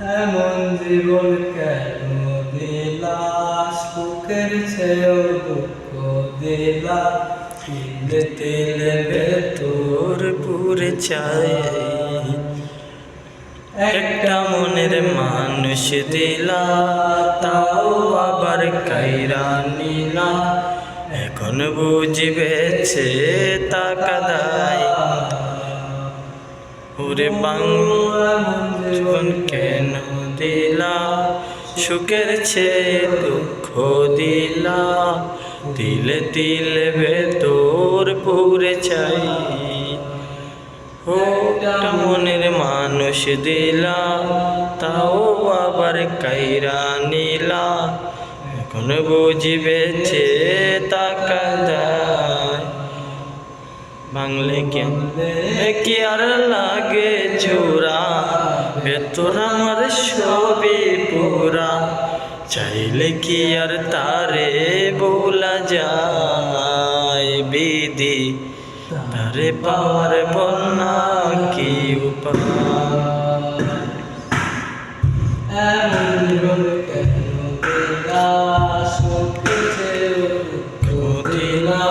এমন জীবন কেন দিলা, সুখের চেয়েও দুঃখ দিলা, তিলে তিলে ভেতর পুরে চাই। একটা মনের মানুষ দিলা, তাও আবার কাইরা নিলা, এখন বুঝিবেছে টাকা দায়। ওরে বাংলা জীবন কেন দিলা, সুখের চেয়ে দুঃখ দিলা, তিলে তিলে ভেতর পুরে চাই। একটা মনের মানুষ দিলা, তাও আবার কাইরা নিলা, এখন বুঝিবেছে টাকা দায়। বাংলে কি আর লাগে জোড়া, ভেতর আমার সবই পুরা, চাইলে কি আর তারে বলা যায়। বিধি তারে পাওয়ার বন্যা কি উপায়। এমন কেন দিলা, সুখের চেয়েও দুঃখ দিলা,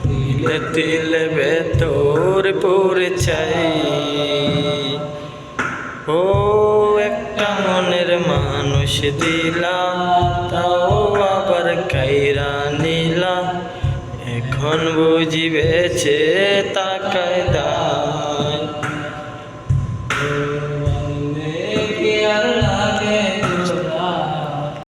তিলে তিলে ভেতর পুরে চাই। ও একটা মনের মানুষ দিলা, তাও আবার কাইরা নিলা, এখন বুঝিবেছে টাকায় দায়।